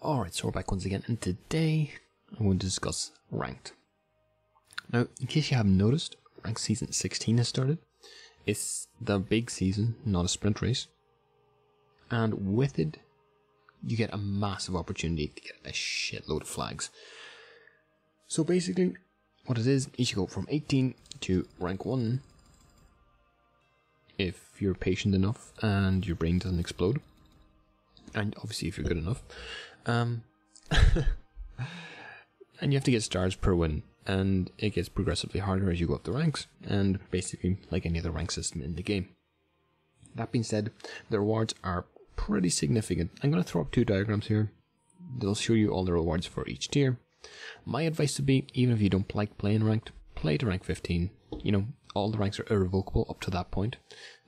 Alright, so we're back once again, and today I'm going to discuss Ranked. Now, in case you haven't noticed, Ranked Season 16 has started. It's the big season, not a sprint race. And with it, you get a massive opportunity to get a shitload of flags. So basically, what it is you go from 18 to rank 1, if you're patient enough and your brain doesn't explode. And obviously if you're good enough. And you have to get stars per win, and it gets progressively harder as you go up the ranks, and basically like any other rank system in the game. That being said, the rewards are pretty significant. I'm going to throw up two diagrams here. They'll show you all the rewards for each tier. My advice would be, even if you don't like playing ranked, play to rank 15. You know, all the ranks are irrevocable up to that point,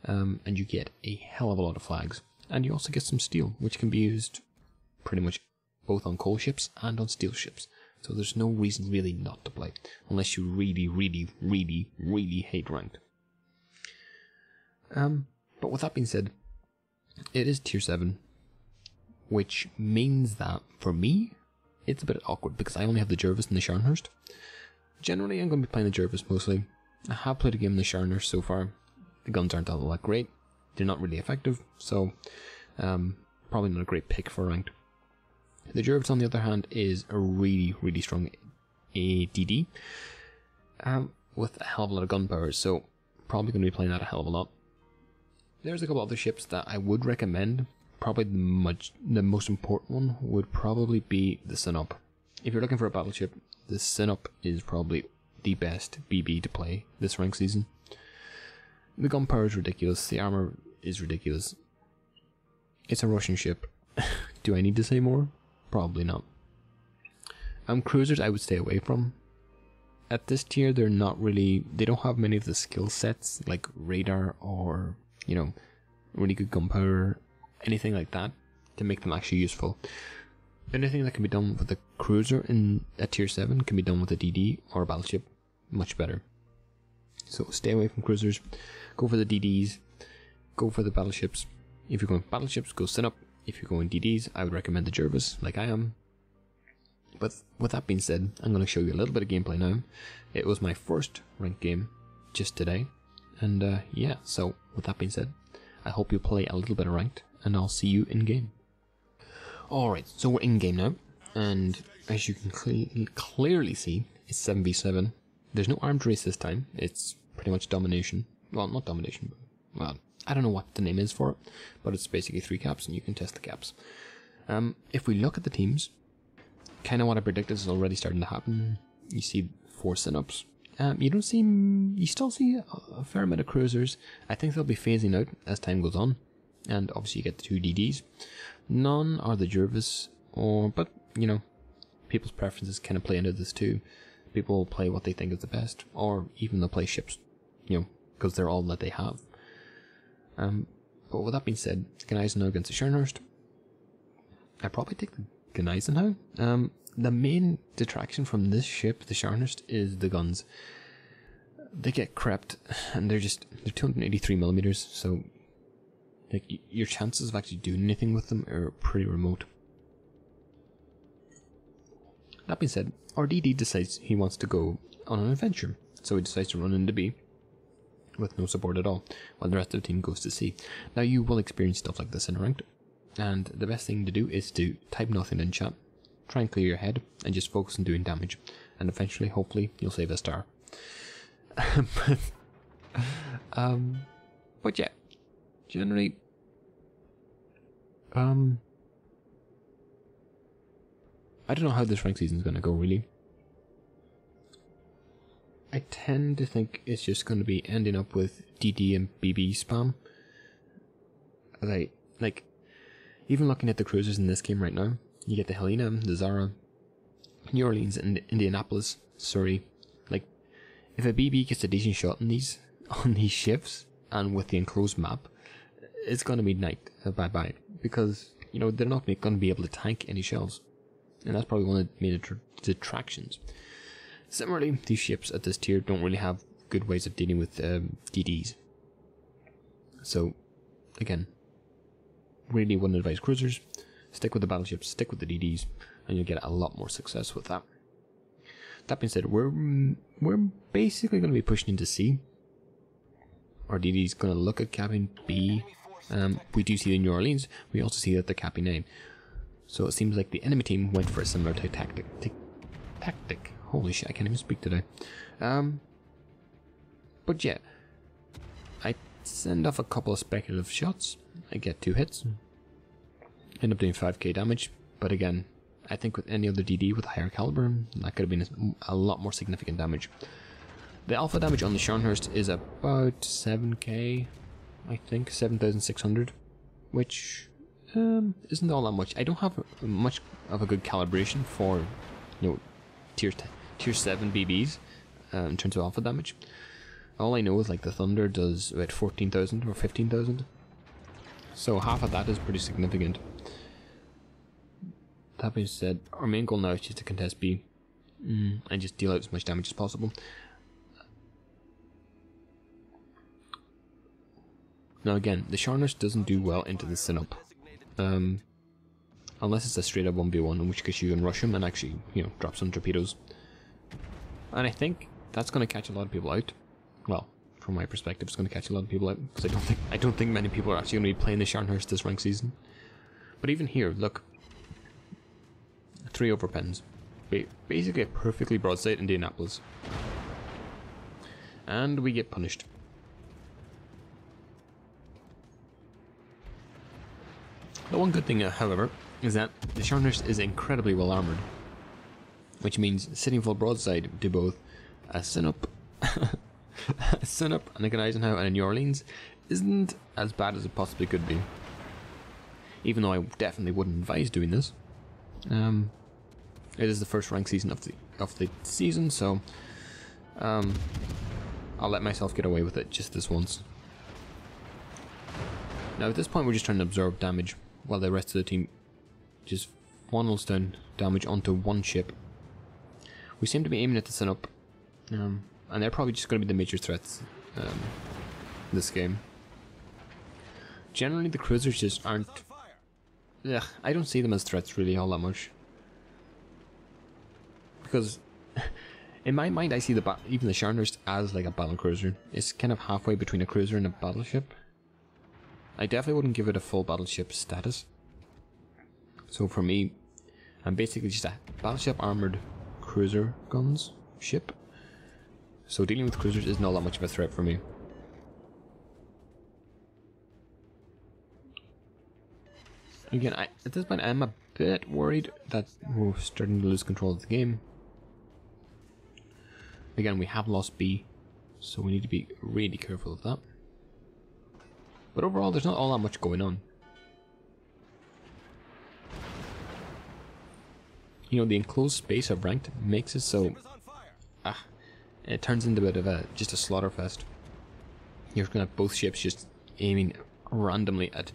and you get a hell of a lot of flags. And you also get some steel, which can be used pretty much both on coal ships and on steel ships. So there's no reason really not to play, unless you really hate ranked. But with that being said, it is tier 7, which means that for me, it's a bit awkward because I only have the Jervis and the Scharnhorst. Generally, I'm going to be playing the Jervis mostly. I have played a game in the Scharnhorst so far. The guns aren't all that great. They're not really effective, so probably not a great pick for ranked. The Jervis, on the other hand, is a really strong ADD with a hell of a lot of gunpowder, so probably going to be playing that a hell of a lot. There's a couple other ships that I would recommend. Probably the most important one would probably be the Sun-Up. If you're looking for a battleship, the Sun-Up is probably the best BB to play this rank season. The gunpowder is ridiculous, the armor is ridiculous. It's a Russian ship. Do I need to say more? Probably not. Cruisers I would stay away from. At this tier, they don't have many of the skill sets like radar or, you know, really good gunpowder, anything like that to make them actually useful. Anything that can be done with a cruiser at tier 7 can be done with a DD or a battleship much better. So stay away from cruisers, go for the DDs, go for the battleships. If you're going battleships, go Sun-Up. If you're going DDs, I would recommend the Jervis, like I am. But with that being said, I'm going to show you a little bit of gameplay now. It was my first ranked game just today. And yeah, so with that being said, I hope you play a little bit of ranked, and I'll see you in game. Alright, so we're in game now, and as you can clearly see, it's 7v7. There's no armed race this time, it's pretty much domination. Well, not domination, but, well, I don't know what the name is for it, but it's basically 3 caps, and you can test the caps. If we look at the teams, kind of what I predicted is already starting to happen. You see 4 Sun-Ups. You still see a fair amount of cruisers. I think they'll be phasing out as time goes on, and obviously you get the 2 DDs. None are the Jervis, but you know, people's preferences kind of play into this too. People will play what they think is the best, or even they'll play ships, you know, because they're all that they have. But with that being said, Gneisenau against the Scharnhorst. I probably take the Gneisenau. The main detraction from this ship, the Scharnhorst, is the guns. They get crept, and they're 283mm, so like your chances of actually doing anything with them are pretty remote. That being said, our DD decides he wants to go on an adventure, so he decides to run into B with no support at all, while the rest of the team goes to C. Now you will experience stuff like this in ranked, and the best thing to do is to type nothing in chat, try and clear your head, and just focus on doing damage, and eventually, hopefully, you'll save a star. But yeah, generally, I don't know how this rank season is going to go, really. I tend to think it's just going to be ending up with DD and BB spam. Like, even looking at the cruisers in this game right now, you get the Helena, the Zara, New Orleans, and Indianapolis, Surrey. Like, if a BB gets a decent shot on these ships, and with the enclosed map, it's going to be night, bye-bye. Because, you know, they're not going to be able to tank any shells. And that's probably one of the main detractions. Similarly, these ships at this tier don't really have good ways of dealing with DDs. So, again, really wouldn't advise cruisers. Stick with the battleships, stick with the DDs, and you'll get a lot more success with that. That being said, we're basically going to be pushing into C. Our DD's going to look at capping B. We do see the New Orleans. We also see that they're capping 9. So it seems like the enemy team went for a similar tactic. Holy shit, I can't even speak today. But yeah, I send off a couple of speculative shots. I get 2 hits. End up doing 5k damage. But again, I think with any other DD with a higher caliber, that could have been a lot more significant damage. The alpha damage on the Scharnhorst is about 7k, I think, 7,600, which isn't all that much. I don't have much of a good calibration for, you know, tier 7 BBs in terms of alpha damage. All I know is like the Thunder does about 14,000 or 15,000, so half of that is pretty significant. That being said, our main goal now is just to contest B and just deal out as much damage as possible. Now again, the Scharnhorst doesn't do well into the Synop, unless it's a straight up 1v1, in which case you can rush him and actually, you know, drop some torpedoes. And I think that's going to catch a lot of people out. Well, from my perspective, it's going to catch a lot of people out, because I don't think many people are actually going to be playing the Scharnhorst this rank season. But even here, look, 3 overpens, basically a perfectly broadside Indianapolis, and we get punished. The one good thing, however, is that the Scharnhorst is incredibly well armoured, which means sitting full broadside to both a Synop, a Synop, and a Gneisenau and a New Orleans isn't as bad as it possibly could be. Even though I definitely wouldn't advise doing this. It is the first rank season of the season, so I'll let myself get away with it just this once. Now at this point we're just trying to absorb damage while the rest of the team just funnels down damage onto one ship. We seem to be aiming at the Synop, and they're probably just going to be the major threats this game. Generally the cruisers just aren't... Ugh, I don't see them as threats really all that much. Because in my mind I see even the Scharnhorst as like a battle cruiser. It's kind of halfway between a cruiser and a battleship. I definitely wouldn't give it a full battleship status. So for me, I'm basically just a battleship armoured cruiser guns ship. So dealing with cruisers isn't all that much of a threat for me. Again, at this point I'm a bit worried that we're starting to lose control of the game. Again, we have lost B, so we need to be really careful of that. But overall, there's not all that much going on. You know, the enclosed space of ranked makes it so... it turns into a bit of just a slaughter fest. You're going to have both ships just aiming randomly at...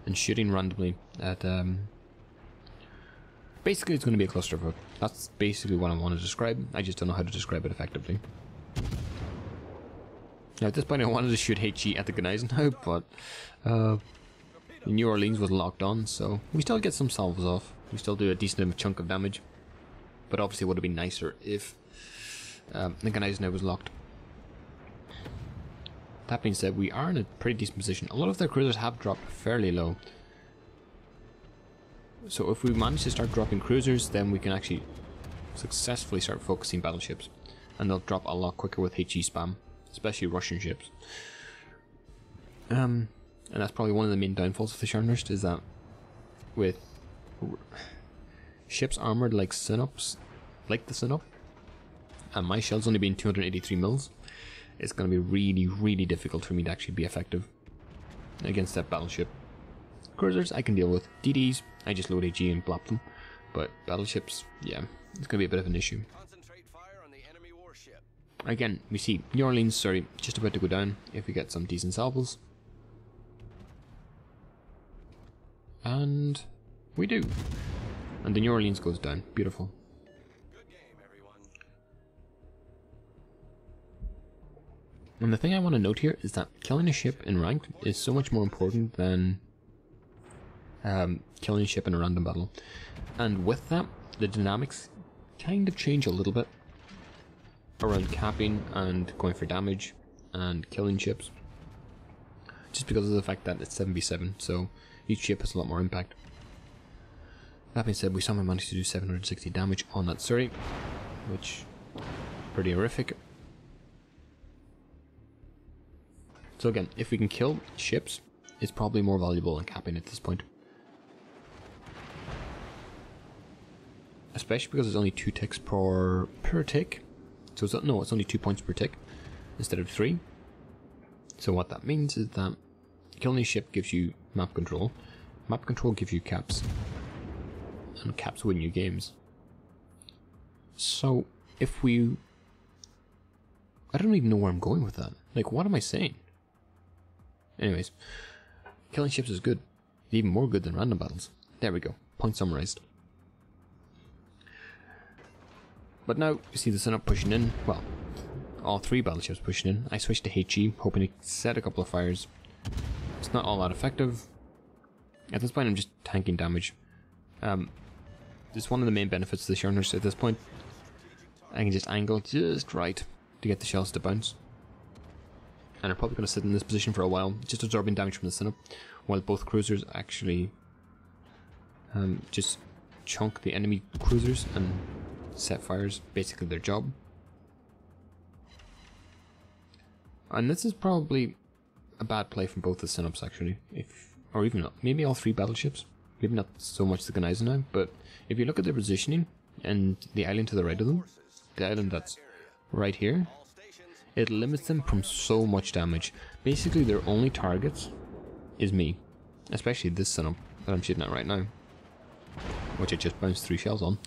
and shooting randomly at... Basically, it's going to be a clusterfuck. That's basically what I want to describe. I just don't know how to describe it effectively. Now, at this point, I wanted to shoot HE at the Gneisenau, but New Orleans was locked on, so we still get some salvos off. We still do a decent chunk of damage, but obviously it would have been nicer if the Gneisenau was locked. That being said, we are in a pretty decent position. A lot of their cruisers have dropped fairly low. So if we manage to start dropping cruisers, then we can actually successfully start focusing battleships. And they'll drop a lot quicker with HE spam, especially Russian ships. And that's probably one of the main downfalls of the Scharnhorst, is that with ships armoured like Synops, like the Synop, and my shell's only being 283 mils, it's going to be really, really difficult for me to actually be effective against that battleship. Cruisers I can deal with. DDs, I just load AG and blop them. But battleships, yeah, it's going to be a bit of an issue. Concentrate fire on the enemy warship. Again, we see New Orleans, sorry, just about to go down if we get some decent salvos. And we do. And the New Orleans goes down. Beautiful. Good game, everyone. And the thing I want to note here is that killing a ship in ranked is so much more important than killing a ship in a random battle. And with that, the dynamics kind of change a little bit around capping and going for damage and killing ships. Just because of the fact that it's 7v7, so each ship has a lot more impact. That being said, we somehow managed to do 760 damage on that Surrey, which is pretty horrific. So again, if we can kill ships, it's probably more valuable than capping at this point. Especially because there's only 2 ticks per tick. So it's only 2 points per tick instead of 3. So what that means is that killing a ship gives you map control. Map control gives you caps. And caps win you games. So if we... I don't even know where I'm going with that. Like, what am I saying? Anyways, killing ships is good. Even more good than random battles. There we go. Point summarized. But now, you see the Synop pushing in. Well, all 3 battleships pushing in. I switched to HE, hoping to set a couple of fires. It's not all that effective. At this point, I'm just tanking damage. It's one of the main benefits of the scharnhorst at this point. I can just angle just right to get the shells to bounce. And I'm probably going to sit in this position for a while, just absorbing damage from the Synop, while both cruisers actually just chunk the enemy cruisers and set fires, basically their job. And this is probably a bad play from both the Synops actually, or even not, maybe all 3 battleships. Maybe not so much the Gneisenau now, but if you look at their positioning and the island to the right of them, the island that's right here, it limits them from so much damage. Basically their only targets is me, especially this Synop that I'm shooting at right now, which I just bounced 3 shells on.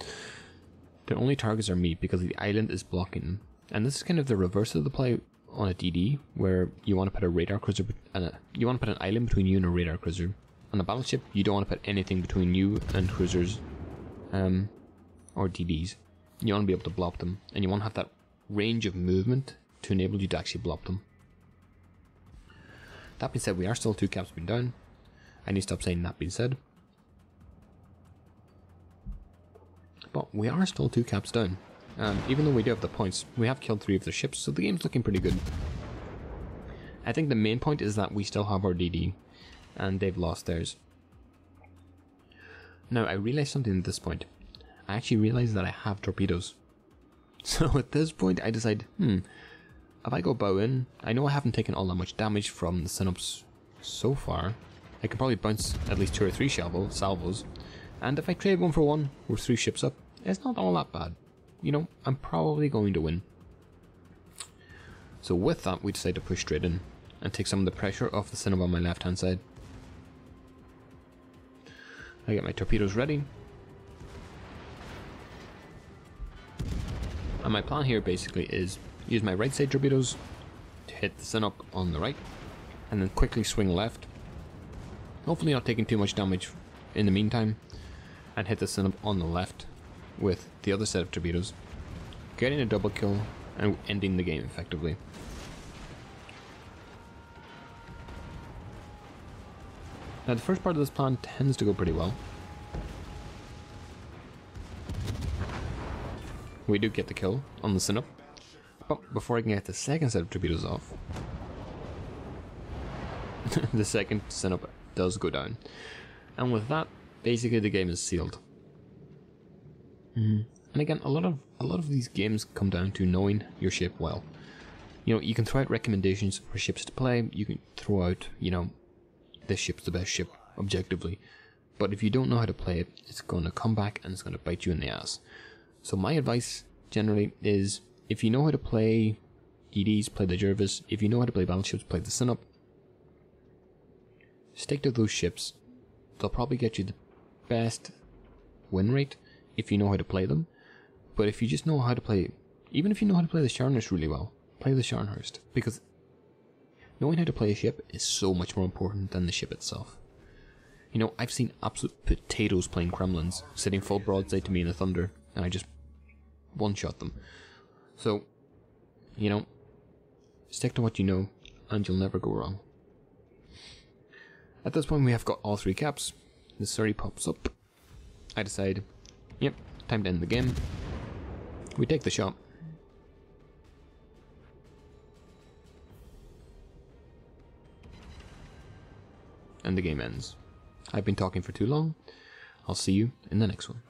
Their only targets are me because the island is blocking them. And this is kind of the reverse of the play on a DD, where you want to put a radar cruiser and you want to put an island between you and a radar cruiser. On a battleship, you don't want to put anything between you and cruisers or DDs. You want to be able to block them, and you want to have that range of movement to enable you to actually block them. That being said, we are still 2 caps being down. I need to stop saying that being said. But we are still 2 caps down. Even though we do have the points, we have killed 3 of their ships, so the game's looking pretty good. I think the main point is that we still have our DD, and they've lost theirs. Now, I realized something at this point. I actually realized that I have torpedoes. So at this point, I decide, if I go bow in, I know I haven't taken all that much damage from the Synops so far. I can probably bounce at least 2 or 3 salvos, and if I trade 1 for 1, we're 3 ships up, it's not all that bad. You know, I'm probably going to win. So with that, we decide to push straight in and take some of the pressure off the Synop on my left hand side. I get my torpedoes ready. And my plan here basically is use my right side torpedoes to hit the Synop on the right, and then quickly swing left. Hopefully not taking too much damage in the meantime, and hit the Synop on the left with the other set of torpedoes, getting a double kill and ending the game effectively. Now the first part of this plan tends to go pretty well. We do get the kill on the Synop, but before I can get the second set of torpedoes off, the second Synop does go down, and with that, basically the game is sealed. And again, a lot of these games come down to knowing your ship well. You know, you can throw out recommendations for ships to play. You can throw out, you know, this ship's the best ship objectively, but if you don't know how to play it, it's going to come back and it's going to bite you in the ass. So my advice generally is, if you know how to play DDs, play the Jervis. If you know how to play battleships, play the Synop. Stick to those ships. They'll probably get you the best win rate if you know how to play them. But if you just know how to play, even if you know how to play the Scharnhorst really well, play the Scharnhorst, because knowing how to play a ship is so much more important than the ship itself. You know, I've seen absolute potatoes playing Kremlins, sitting full broadside to me in a Thunder, and I just one-shot them. So, you know, stick to what you know, and you'll never go wrong. At this point we have got all 3 caps. The Surrey pops up. I decide, yep, time to end the game. We take the shot. And the game ends. I've been talking for too long. I'll see you in the next one.